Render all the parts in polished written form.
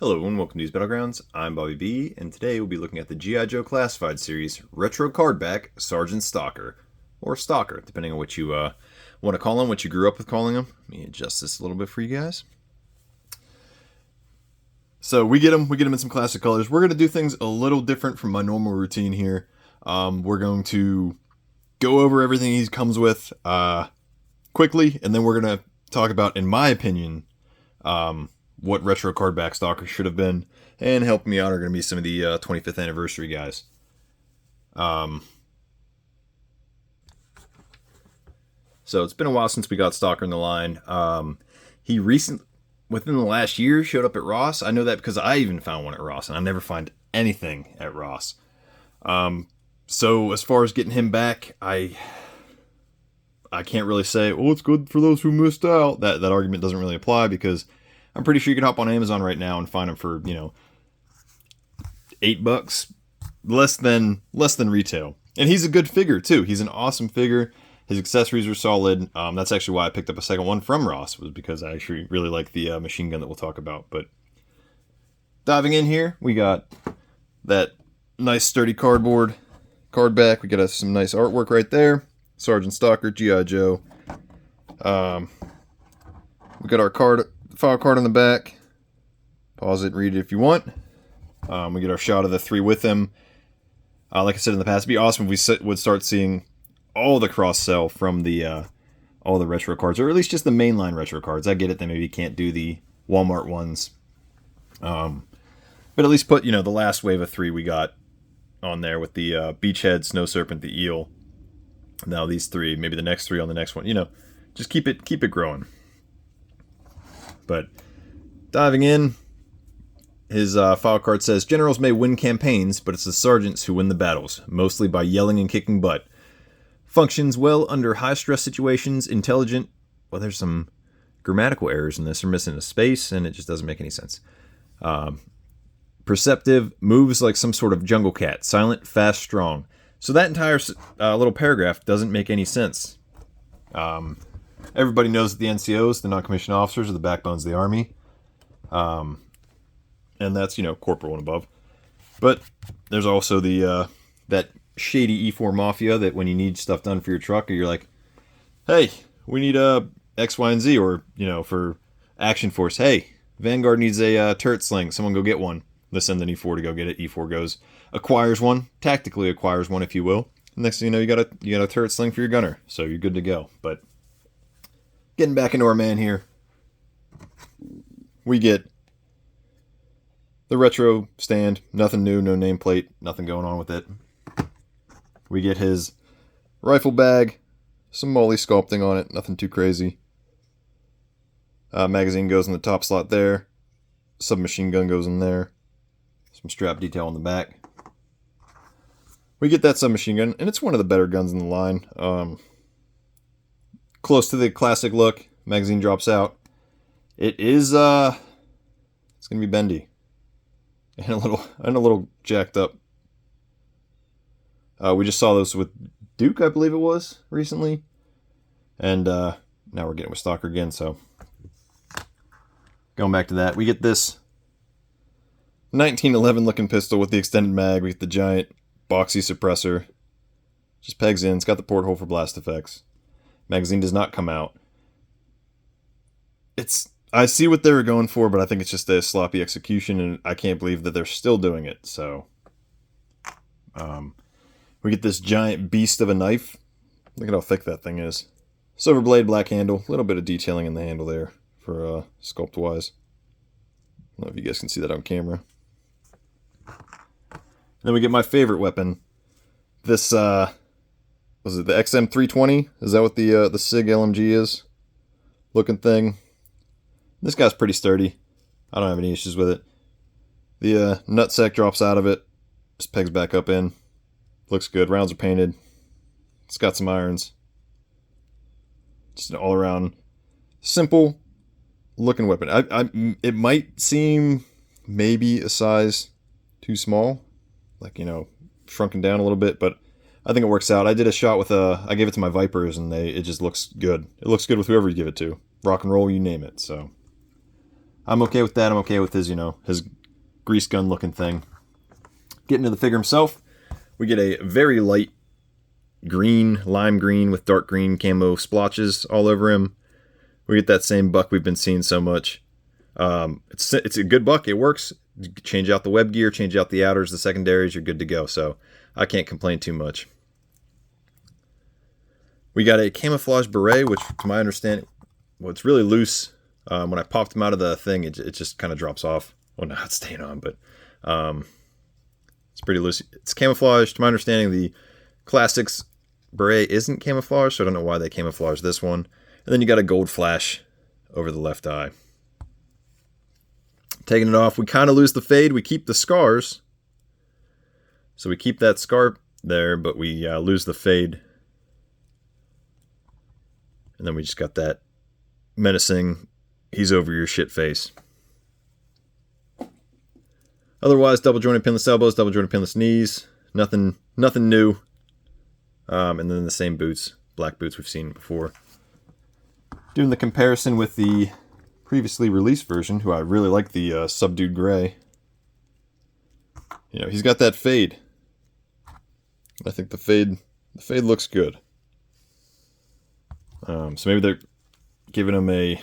Hello and welcome to News Battlegrounds. I'm Bobby B, and today we'll be looking at the GIJoe Classified series Retro Cardback Sergeant Stalker, or Stalker, depending on what you want to call him, what you grew up with calling him. Let me adjust this a little bit for you guys. So we get him in some classic colors. We're gonna do things a little different from my normal routine here. We're going to go over everything he comes with quickly, and then we're gonna talk about, in my opinion, what retro cardback Stalker should have been, and helping me out are going to be some of the 25th anniversary guys. So it's been a while since we got Stalker in the line. He within the last year, showed up at Ross. I know that because I even found one at Ross, and I never find anything at Ross. So as far as getting him back, I can't really say, well, it's good for those who missed out. That argument doesn't really apply because I'm pretty sure you can hop on Amazon right now and find them for, $8, less than retail. And he's a good figure too. He's an awesome figure. His accessories are solid. That's actually why I picked up a second one from Ross, was because I actually really like the machine gun that we'll talk about. But diving in here, we got that nice sturdy cardboard back. We got some nice artwork right there. Sergeant Stalker, GIJoe. We got our file card on the back. Pause it and read it if you want. We get our shot of the three with him. Like I said in the past, it'd be awesome if we would start seeing all the cross-sell from the all the retro cards, or at least just the mainline retro cards. I get it, they maybe can't do the Walmart ones. But at least put, the last wave of three we got on there with the Beachhead, Snow Serpent, the Eel. Now these three, maybe the next three on the next one. Just keep it growing. But diving in, his file card says, generals may win campaigns, but it's the sergeants who win the battles, mostly by yelling and kicking butt. Functions well under high-stress situations, intelligent. Well, there's some grammatical errors in this. We're missing a space, and it just doesn't make any sense. Perceptive, moves like some sort of jungle cat. Silent, fast, strong. So that entire little paragraph doesn't make any sense. Everybody knows that the NCOs, the non-commissioned officers, are the backbones of the Army. And that's, corporal and above. But there's also the that shady E4 mafia that when you need stuff done for your truck, or you're like, hey, we need X, Y, and Z, or, for Action Force, hey, Vanguard needs a turret sling, someone go get one. Let's send an E4 to go get it. E4 goes, acquires one, tactically acquires one, if you will. Next thing you know, you got a turret sling for your gunner, so you're good to go. But getting back into our man here, we get the retro stand, nothing new, no nameplate, nothing going on with it. We get his rifle bag, some Molly sculpting on it, nothing too crazy. Magazine goes in the top slot there. Submachine gun goes in there. Some strap detail on the back. We get that submachine gun, and it's one of the better guns in the line. Close to the classic look. Magazine drops out. It is it's gonna be bendy and a little jacked up. We just saw this with Duke, I believe it was, recently, and now we're getting with Stalker again. So going back to that, we get this 1911 looking pistol with the extended mag. We get the giant boxy suppressor. Just pegs in. It's got the porthole for blast effects. Magazine does not come out. I see what they were going for, but I think it's just a sloppy execution, and I can't believe that they're still doing it. So, we get this giant beast of a knife. Look at how thick that thing is. Silver blade, black handle. A little bit of detailing in the handle there for sculpt-wise. I don't know if you guys can see that on camera. Then we get my favorite weapon. This, was it the XM320? Is that what the SIG LMG is? Looking thing. This guy's pretty sturdy. I don't have any issues with it. The nutsack drops out of it. Just pegs back up in. Looks good. Rounds are painted. It's got some irons. Just an all-around simple looking weapon. It might seem maybe a size too small. Like, shrunken down a little bit, but I think it works out. I did a shot with I gave it to my Vipers, and it just looks good. It looks good with whoever you give it to. Rock and roll, you name it. So I'm okay with that. I'm okay with his, his grease gun looking thing. Getting to the figure himself, we get a very light green, lime green with dark green camo splotches all over him. We get that same buck we've been seeing so much. It's a good buck. It works. Change out the web gear, change out the outers, the secondaries, you're good to go. So I can't complain too much. We got a camouflage beret, which to my understanding, well, it's really loose. When I popped him out of the thing, it just kind of drops off. Well, now it's staying on, but it's pretty loose. It's camouflage. To my understanding, the Classics beret isn't camouflage, so I don't know why they camouflage this one. And then you got a gold flash over the left eye. Taking it off, we kind of lose the fade. We keep the scars. So we keep that scar there, but we lose the fade. And then we just got that menacing, he's over your shit face. Otherwise, double jointed pinless elbows, double jointed pinless knees. Nothing new. And then the same boots, black boots we've seen before. Doing the comparison with the previously released version, who I really like the subdued gray. He's got that fade. I think the fade looks good. So maybe they're giving him a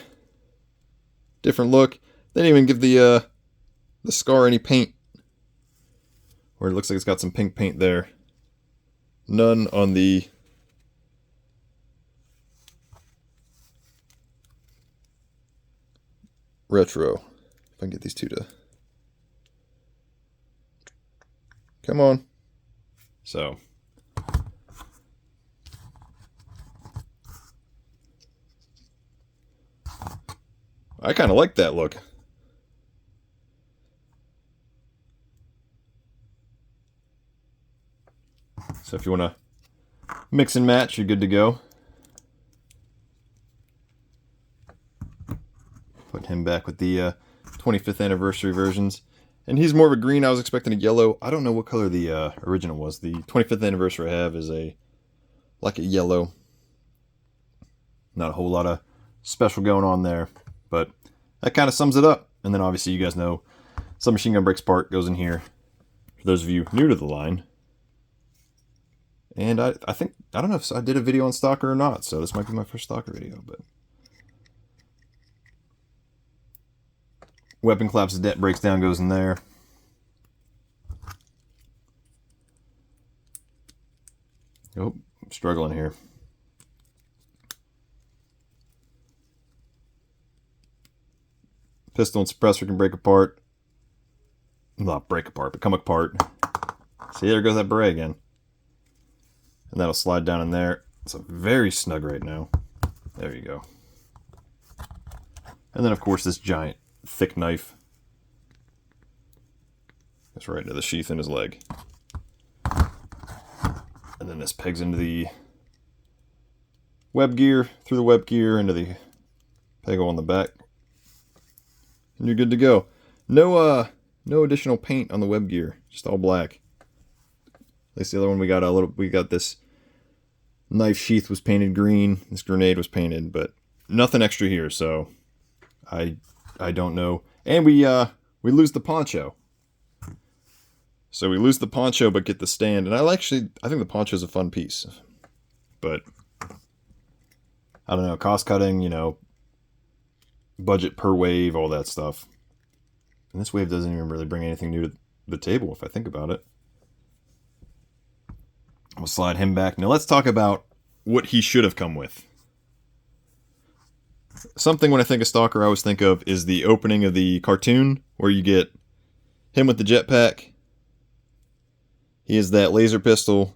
different look. They didn't even give the scar any paint, where it looks like it's got some pink paint there. None on the retro. If I can get these two to come on. So I kind of like that look. So if you want to mix and match, you're good to go. Put him back with the 25th anniversary versions. And he's more of a green. I was expecting a yellow. I don't know what color the original was. The 25th anniversary I have is like a yellow. Not a whole lot of special going on there. But that kind of sums it up. And then obviously you guys know submachine gun brakes part goes in here. For those of you new to the line. And I think, I don't know if I did a video on Stalker or not, so this might be my first Stalker video, but weapon claps breaks down, goes in there. Oh, I'm struggling here. Pistol and suppressor can break apart. Not break apart, but come apart. See, there goes that beret again. And that'll slide down in there. It's very snug right now. There you go. And then, of course, this giant, thick knife. Goes right into the sheath in his leg. And then this pegs into the web gear, through the web gear, into the peg on the back. And you're good to go. No additional paint on the web gear. Just all black. At least the other one we got this knife sheath was painted green, this grenade was painted, but nothing extra here, so I don't know. And we lose the poncho. So we lose the poncho but get the stand, and I think the poncho is a fun piece. But I don't know, cost cutting, budget per wave, all that stuff. And this wave doesn't even really bring anything new to the table if I think about it. We'll slide him back. Now let's talk about what he should have come with. Something when I think of Stalker I always think of is the opening of the cartoon where you get him with the jetpack. He has that laser pistol.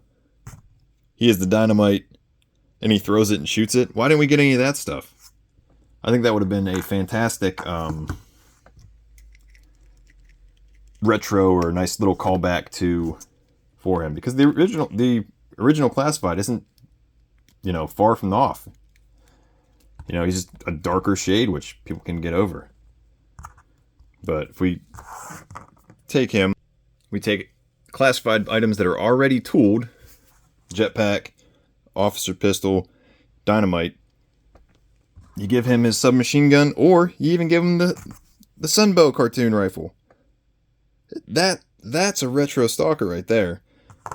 He has the dynamite. And he throws it and shoots it. Why didn't we get any of that stuff? I think that would have been a fantastic retro or nice little callback for him, because the original Classified isn't, far from off. He's just a darker shade, which people can get over. But if we take him, we take Classified items that are already tooled, jetpack, officer pistol, dynamite. You give him his submachine gun, or you even give him the Sunbow cartoon rifle. That's a retro Stalker right there.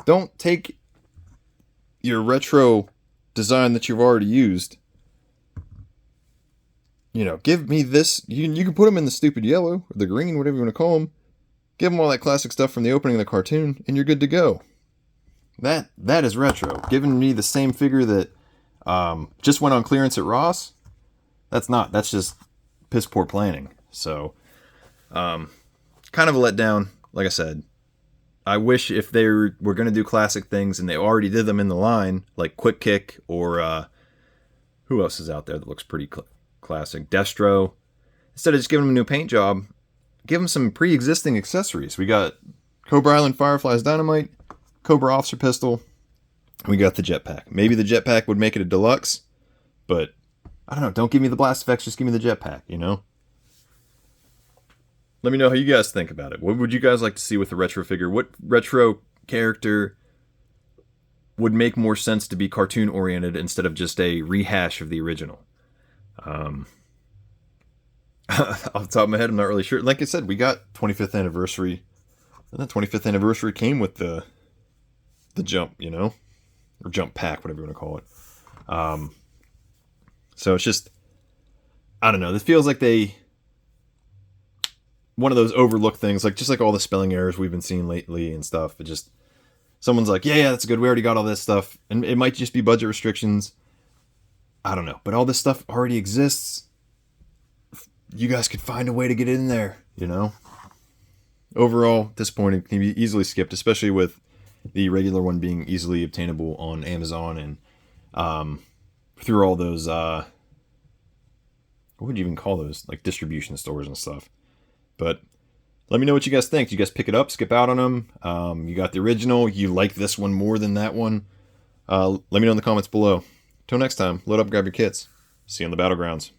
Don't take your retro design that you've already used. You know, give me this. You can put them in the stupid yellow or the green, whatever you want to call them. Give them all that classic stuff from the opening of the cartoon, and you're good to go. That is retro. Giving me the same figure that just went on clearance at Ross. That's just piss poor planning. So, kind of a letdown. Like I said, I wish if they were going to do classic things and they already did them in the line, like Quick Kick or who else is out there that looks pretty classic? Destro. Instead of just giving them a new paint job, give them some pre-existing accessories. We got Cobra Island Firefly's Dynamite, Cobra Officer Pistol, and we got the jetpack. Maybe the jetpack would make it a deluxe, but I don't know. Don't give me the blast effects. Just give me the jetpack, you know? Let me know how you guys think about it. What would you guys like to see with the retro figure? What retro character would make more sense to be cartoon oriented instead of just a rehash of the original? Off the top of my head, I'm not really sure. Like I said, we got 25th anniversary. And the 25th anniversary came with the jump, you know? Or jump pack, whatever you want to call it. So it's just, I don't know. This feels like one of those overlooked things, like just like all the spelling errors we've been seeing lately and stuff. It just, someone's like, yeah, that's good. We already got all this stuff. And it might just be budget restrictions. I don't know. But all this stuff already exists. You guys could find a way to get it in there, you know? Overall, disappointing. Can be easily skipped, especially with the regular one being easily obtainable on Amazon and through all those, what would you even call those? Like distribution stores and stuff. But let me know what you guys think. Do you guys pick it up, skip out on them? You got the original. You like this one more than that one? Let me know in the comments below. Till next time, load up, grab your kits. See you on the battlegrounds.